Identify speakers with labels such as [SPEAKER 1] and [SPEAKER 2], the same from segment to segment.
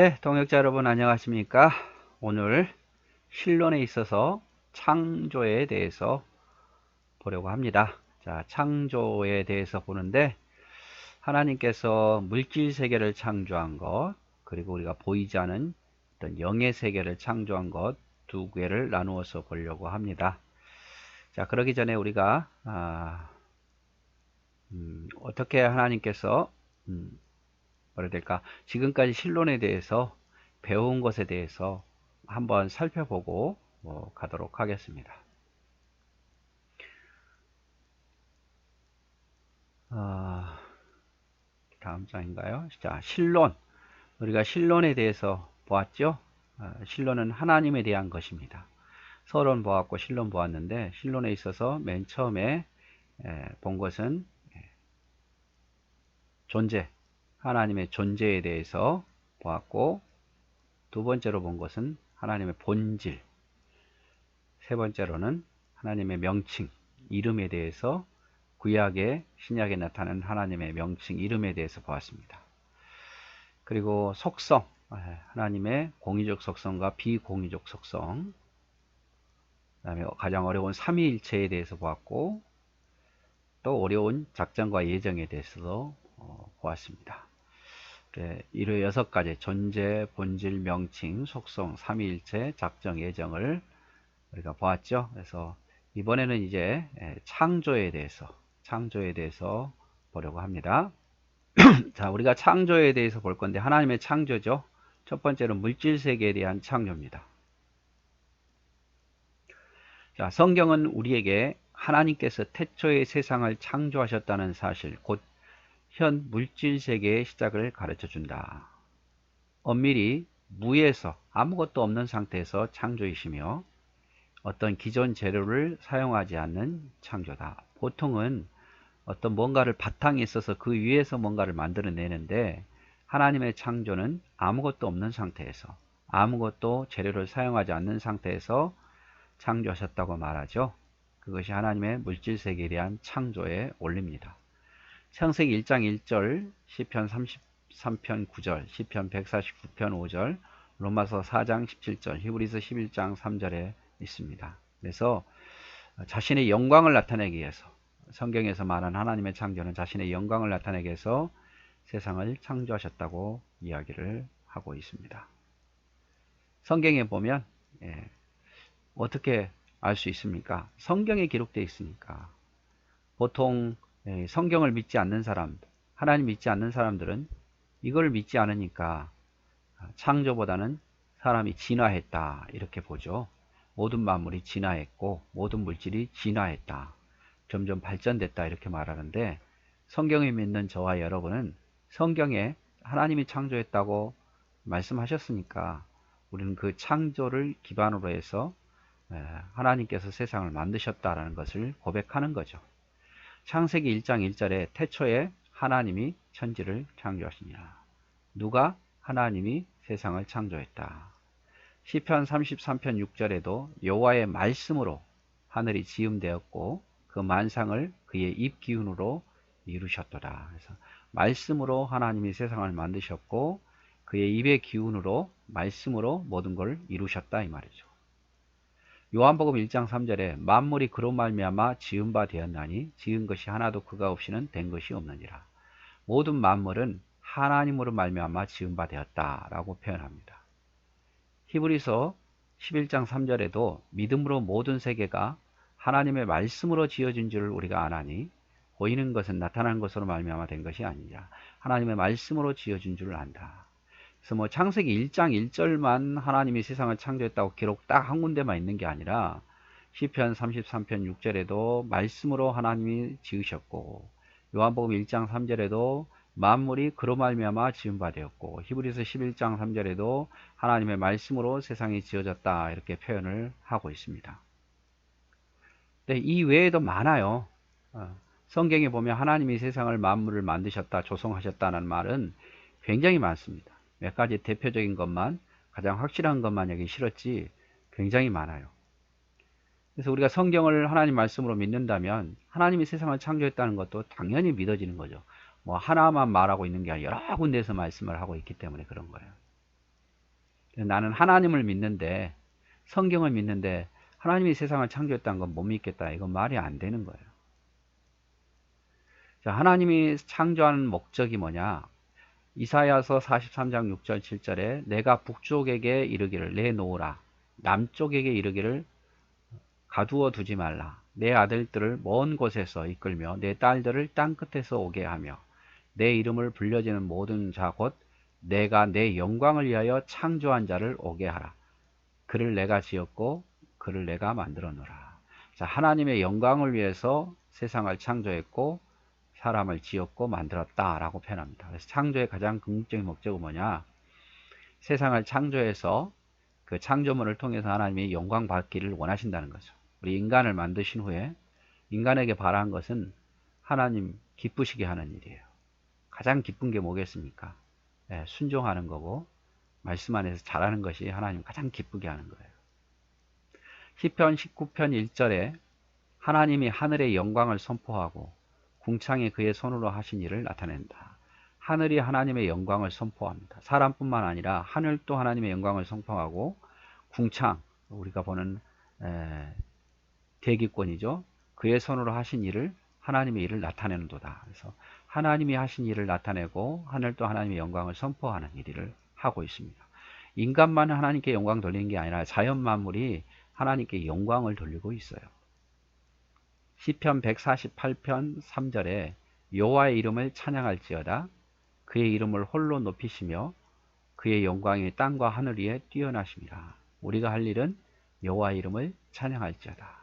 [SPEAKER 1] 네, 동역자 여러분 안녕하십니까? 오늘 신론에 있어서 창조에 대해서 보려고 합니다. 자, 창조에 대해서 보는데 하나님께서 물질 세계를 창조한 것, 그리고 우리가 보이지 않은 어떤 영의 세계를 창조한 것 두 개를 나누어서 보려고 합니다. 자, 그러기 전에 우리가 어떻게 하나님께서 뭐라 해야 될까? 지금까지 신론에 대해서 배운 것에 대해서 한번 살펴보고 가도록 하겠습니다. 다음 장인가요? 자, 신론. 우리가 신론에 대해서 보았죠? 신론은 하나님에 대한 것입니다. 서론 보았고 신론 보았는데 신론에 있어서 맨 처음에 본 것은 존재, 하나님의 존재에 대해서 보았고, 두 번째로 본 것은 하나님의 본질, 세 번째로는 하나님의 명칭, 이름에 대해서 구약에 신약에 나타나는 하나님의 명칭, 이름에 대해서 보았습니다. 그리고 속성, 하나님의 공의적 속성과 비공의적 속성, 그 다음에 가장 어려운 삼위일체에 대해서 보았고, 또 어려운 작정과 예정에 대해서도 보았습니다. 이로 6가지 존재, 본질, 명칭, 속성, 삼위일체, 작정, 예정을 우리가 보았죠. 그래서 이번에는 이제 창조에 대해서 보려고 합니다. 자, 우리가 창조에 대해서 볼 건데 하나님의 창조죠. 첫 번째는 물질 세계에 대한 창조입니다. 자, 성경은 우리에게 하나님께서 태초에 세상을 창조하셨다는 사실, 곧 현 물질 세계의 시작을 가르쳐 준다. 엄밀히 무에서 아무것도 없는 상태에서 창조이시며 어떤 기존 재료를 사용하지 않는 창조다. 보통은 어떤 뭔가를 바탕에 있어서 그 위에서 뭔가를 만들어내는데 하나님의 창조는 아무것도 없는 상태에서 아무것도 재료를 사용하지 않는 상태에서 창조하셨다고 말하죠. 그것이 하나님의 물질 세계에 대한 창조의 원리입니다. 창세기 1장 1절, 시편 33편 9절, 시편 149편 5절, 로마서 4장 17절, 히브리서 11장 3절에 있습니다. 그래서 자신의 영광을 나타내기 위해서 성경에서 말한 하나님의 창조는 자신의 영광을 나타내기 위해서 세상을 창조하셨다고 이야기를 하고 있습니다. 성경에 보면 어떻게 알 수 있습니까? 성경에 기록되어 있으니까. 보통 성경을 믿지 않는 사람, 하나님 믿지 않는 사람들은 이걸 믿지 않으니까 창조보다는 사람이 진화했다 이렇게 보죠. 모든 만물이 진화했고 모든 물질이 진화했다. 점점 발전됐다 이렇게 말하는데 성경에 믿는 저와 여러분은 성경에 하나님이 창조했다고 말씀하셨으니까 우리는 그 창조를 기반으로 해서 하나님께서 세상을 만드셨다라는 것을 고백하는 거죠. 창세기 1장 1절에 태초에 하나님이 천지를 창조하시니라. 누가? 하나님이 세상을 창조했다. 시편 33편 6절에도 여호와의 말씀으로 하늘이 지음되었고 그 만상을 그의 입 기운으로 이루셨도다. 그래서 말씀으로 하나님이 세상을 만드셨고 그의 입의 기운으로 말씀으로 모든 걸 이루셨다 이 말이죠. 요한복음 1장 3절에 만물이 그로 말미암아 지은 바 되었나니 지은 것이 하나도 그가 없이는 된 것이 없느니라. 모든 만물은 하나님으로 말미암아 지은 바 되었다라고 표현합니다. 히브리서 11장 3절에도 믿음으로 모든 세계가 하나님의 말씀으로 지어진 줄을 우리가 아나니 보이는 것은 나타난 것으로 말미암아 된 것이 아니냐. 하나님의 말씀으로 지어진 줄을 안다. 그래서 창세기 1장 1절만 하나님이 세상을 창조했다고 기록 딱 한 군데만 있는 게 아니라 시편 33편 6절에도 말씀으로 하나님이 지으셨고 요한복음 1장 3절에도 만물이 그로 말미암아 지은 바 되었고 히브리서 11장 3절에도 하나님의 말씀으로 세상이 지어졌다 이렇게 표현을 하고 있습니다. 근데 이 외에도 많아요. 성경에 보면 하나님이 세상을 만물을 만드셨다 조성하셨다는 말은 굉장히 많습니다. 몇 가지 대표적인 것만 가장 확실한 것만 여기 실었지 굉장히 많아요. 그래서 우리가 성경을 하나님 말씀으로 믿는다면 하나님이 세상을 창조했다는 것도 당연히 믿어지는 거죠. 뭐 하나만 말하고 있는 게 아니라 여러 군데에서 말씀을 하고 있기 때문에 그런 거예요. 나는 하나님을 믿는데, 성경을 믿는데 하나님이 세상을 창조했다는 건 못 믿겠다. 이건 말이 안 되는 거예요. 자, 하나님이 창조하는 목적이 뭐냐? 이사야서 43장 6절 7절에 내가 북쪽에게 이르기를 내놓으라, 남쪽에게 이르기를 가두어 두지 말라. 내 아들들을 먼 곳에서 이끌며 내 딸들을 땅 끝에서 오게 하며 내 이름을 불려지는 모든 자 곧 내가 내 영광을 위하여 창조한 자를 오게 하라. 그를 내가 지었고 그를 내가 만들어 놓으라. 자, 하나님의 영광을 위해서 세상을 창조했고 사람을 지었고 만들었다 라고 표현합니다. 그래서 창조의 가장 궁극적인 목적은 뭐냐? 세상을 창조해서 그 창조물을 통해서 하나님이 영광 받기를 원하신다는 거죠. 우리 인간을 만드신 후에 인간에게 바라는 것은 하나님 기쁘시게 하는 일이에요. 가장 기쁜 게 뭐겠습니까? 네, 순종하는 거고 말씀 안에서 잘하는 것이 하나님 가장 기쁘게 하는 거예요. 시편 19편 1절에 하나님이 하늘의 영광을 선포하고 궁창에 그의 손으로 하신 일을 나타낸다. 하늘이 하나님의 영광을 선포합니다. 사람뿐만 아니라 하늘도 하나님의 영광을 선포하고 궁창, 우리가 보는 대기권이죠. 그의 손으로 하신 일을, 하나님의 일을 나타내는도다. 그래서 하나님이 하신 일을 나타내고 하늘도 하나님의 영광을 선포하는 일을 하고 있습니다. 인간만 하나님께 영광 돌리는 게 아니라 자연 만물이 하나님께 영광을 돌리고 있어요. 시편 148편 3절에 여호와의 이름을 찬양할지어다. 그의 이름을 홀로 높이시며 그의 영광이 땅과 하늘 위에 뛰어나십니다. 우리가 할 일은 여호와의 이름을 찬양할지어다.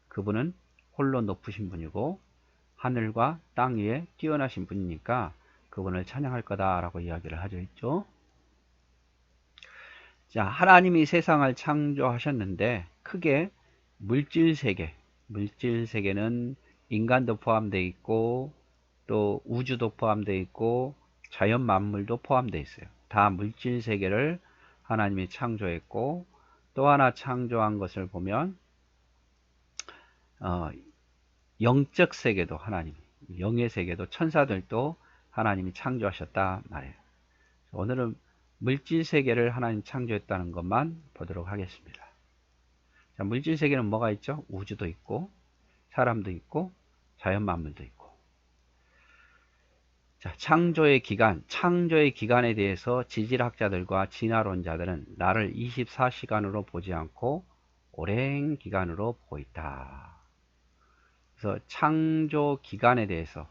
[SPEAKER 1] 그분은 홀로 높으신 분이고 하늘과 땅 위에 뛰어나신 분이니까 그분을 찬양할 거다라고 이야기를 하죠. 있죠? 자, 하나님이 세상을 창조하셨는데 크게 물질세계, 물질세계는 인간도 포함되어 있고 또 우주도 포함되어 있고 자연 만물도 포함되어 있어요. 다 물질세계를 하나님이 창조했고 또 하나 창조한 것을 보면 영적 세계도 하나님이, 영의 세계도 천사들도 하나님이 창조하셨다 말이에요. 오늘은 물질 세계를 하나님 창조했다는 것만 보도록 하겠습니다. 자, 물질 세계는 뭐가 있죠? 우주도 있고 사람도 있고 자연 만물도 있고. 자, 창조의 기간에 대해서 지질학자들과 진화론자들은 나를 24시간으로 보지 않고 오랜 기간으로 보고 있다. 그래서 창조 기간에 대해서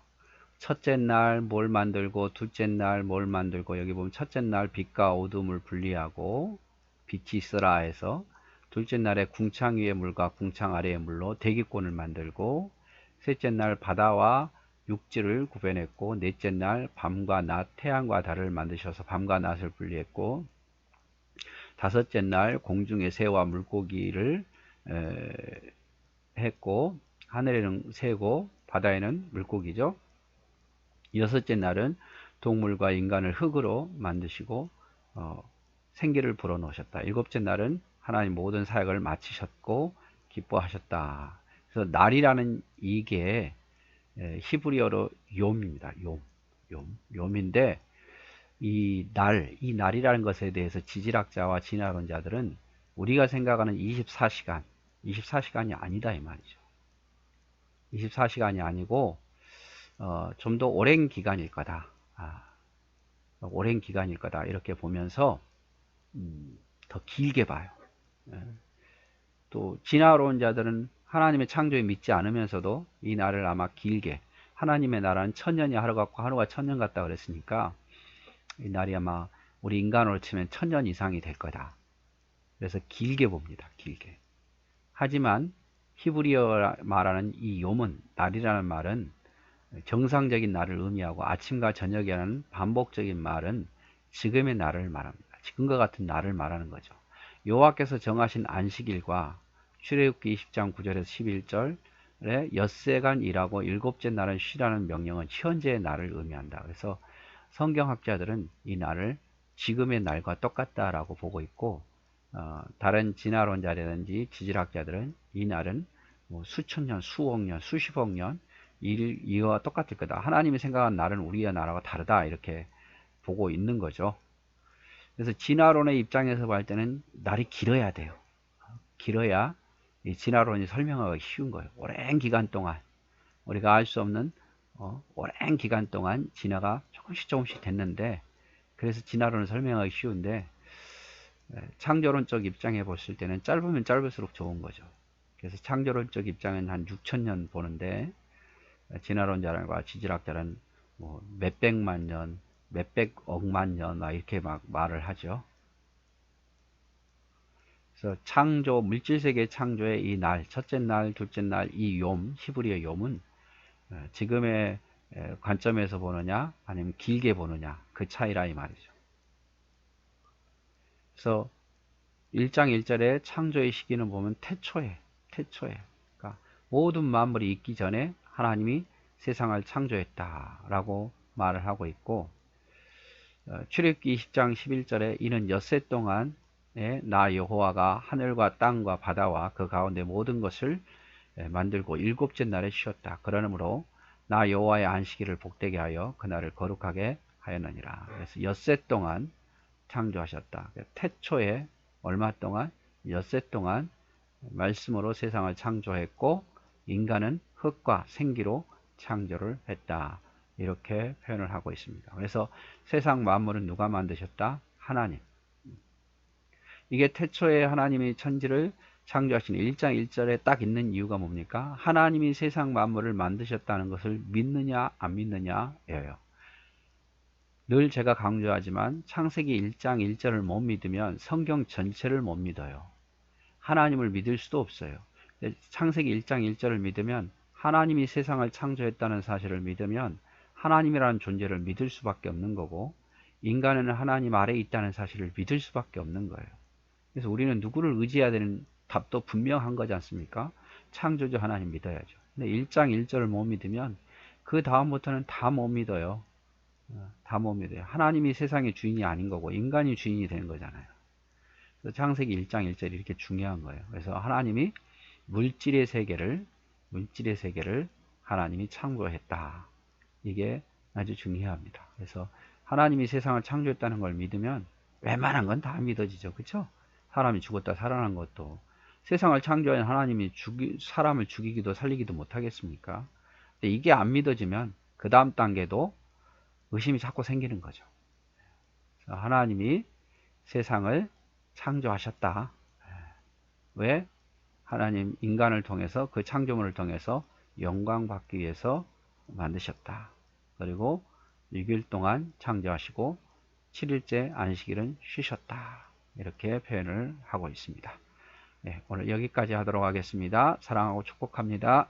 [SPEAKER 1] 첫째 날 뭘 만들고 둘째 날 뭘 만들고, 여기 보면 첫째 날 빛과 어둠을 분리하고 빛이 있으라 해서 둘째 날에 궁창 위의 물과 궁창 아래의 물로 대기권을 만들고, 셋째 날 바다와 육지를 구별했고, 넷째 날 밤과 낮, 태양과 달을 만드셔서 밤과 낮을 분리했고, 다섯째 날 공중의 새와 물고기를 했고, 하늘에는 새고 바다에는 물고기죠. 여섯째 날은 동물과 인간을 흙으로 만드시고 생기를 불어넣으셨다. 일곱째 날은 하나님 모든 사역을 마치셨고 기뻐하셨다. 그래서 날이라는 이게 히브리어로 욤입니다. 욤인데 이 날이라는 것에 대해서 지질학자와 진화론자들은 우리가 생각하는 24시간이 아니다 이 말이죠. 24시간이 아니고 좀 더 오랜 기간일 거다. 오랜 기간일 거다. 이렇게 보면서 더 길게 봐요. 또 진화론자들은 하나님의 창조에 믿지 않으면서도 이 날을 아마 길게, 하나님의 나라는 천년이 하루 같고 하루가 천년 같다 그랬으니까 이 날이 아마 우리 인간으로 치면 천년 이상이 될 거다. 그래서 길게 봅니다. 길게. 하지만 히브리어 말하는 이 욤은, 날이라는 말은 정상적인 날을 의미하고 아침과 저녁이라는 반복적인 말은 지금의 날을 말합니다. 지금과 같은 날을 말하는 거죠. 여호와께서 정하신 안식일과 출애굽기 20장 9절에서 11절에 엿새간 일하고 일곱째 날은 쉬라는 명령은 현재의 날을 의미한다. 그래서 성경학자들은 이 날을 지금의 날과 똑같다라고 보고 있고, 다른 진화론자라든지 지질학자들은 이 날은 뭐 수천 년, 수억 년, 수십억 년 이와 똑같을 거다. 하나님이 생각한 날은 우리의 나라가 다르다. 이렇게 보고 있는 거죠. 그래서 진화론의 입장에서 볼 때는 날이 길어야 돼요. 길어야 이 진화론이 설명하기 쉬운 거예요. 오랜 기간 동안 우리가 알 수 없는 오랜 기간 동안 진화가 조금씩 됐는데, 그래서 진화론을 설명하기 쉬운데, 창조론적 입장에 봤을 때는 짧으면 짧을수록 좋은 거죠. 그래서 창조론적 입장은 한 6,000년 보는데, 진화론자들과 지질학자는 뭐 몇백만 년, 몇백억만 년 이렇게 막 말을 하죠. 그래서 창조, 물질세계 창조의 이 날, 첫째 날, 둘째 날, 이 욤, 히브리어 욤은 지금의 관점에서 보느냐 아니면 길게 보느냐 그 차이라 이 말이죠. 그래서 1장 1절에 창조의 시기는 보면 태초에, 그러니까 모든 만물이 있기 전에 하나님이 세상을 창조했다라고 말을 하고 있고, 출애굽기 20장 11절에 이는 엿새 동안에 나 여호와가 하늘과 땅과 바다와 그 가운데 모든 것을 만들고 일곱째 날에 쉬었다. 그러므로 나 여호와의 안식일을 복되게 하여 그날을 거룩하게 하였느니라. 그래서 엿새 동안 창조하셨다. 태초에 얼마 동안? 엿새 동안 말씀으로 세상을 창조했고, 인간은 흙과 생기로 창조를 했다. 이렇게 표현을 하고 있습니다. 그래서 세상 만물은 누가 만드셨다? 하나님. 이게 태초에 하나님이 천지를 창조하신 1장 1절에 딱 있는 이유가 뭡니까? 하나님이 세상 만물을 만드셨다는 것을 믿느냐 안 믿느냐예요. 늘 제가 강조하지만 창세기 1장 1절을 못 믿으면 성경 전체를 못 믿어요. 하나님을 믿을 수도 없어요. 창세기 1장 1절을 믿으면, 하나님이 세상을 창조했다는 사실을 믿으면 하나님이라는 존재를 믿을 수밖에 없는 거고, 인간은 하나님 아래에 있다는 사실을 믿을 수밖에 없는 거예요. 그래서 우리는 누구를 의지해야 되는 답도 분명한 거지 않습니까? 창조주 하나님 믿어야죠. 근데 1장 1절을 못 믿으면 그 다음부터는 다 못 믿어요. 다 못 믿어요. 하나님이 세상의 주인이 아닌 거고 인간이 주인이 되는 거잖아요. 그래서 창세기 1장 1절이 이렇게 중요한 거예요. 그래서 하나님이 물질의 세계를 하나님이 창조했다. 이게 아주 중요합니다. 그래서 하나님이 세상을 창조했다는 걸 믿으면 웬만한 건 다 믿어지죠. 그렇죠? 사람이 죽었다 살아난 것도, 세상을 창조한 하나님이 사람을 죽이기도 살리기도 못하겠습니까? 근데 이게 안 믿어지면 그 다음 단계도 의심이 자꾸 생기는 거죠. 하나님이 세상을 창조하셨다. 왜? 하나님 인간을 통해서, 그 창조물을 통해서 영광 받기 위해서 만드셨다. 그리고 6일 동안 창조하시고 7일째 안식일은 쉬셨다. 이렇게 표현을 하고 있습니다. 네, 오늘 여기까지 하도록 하겠습니다. 사랑하고 축복합니다.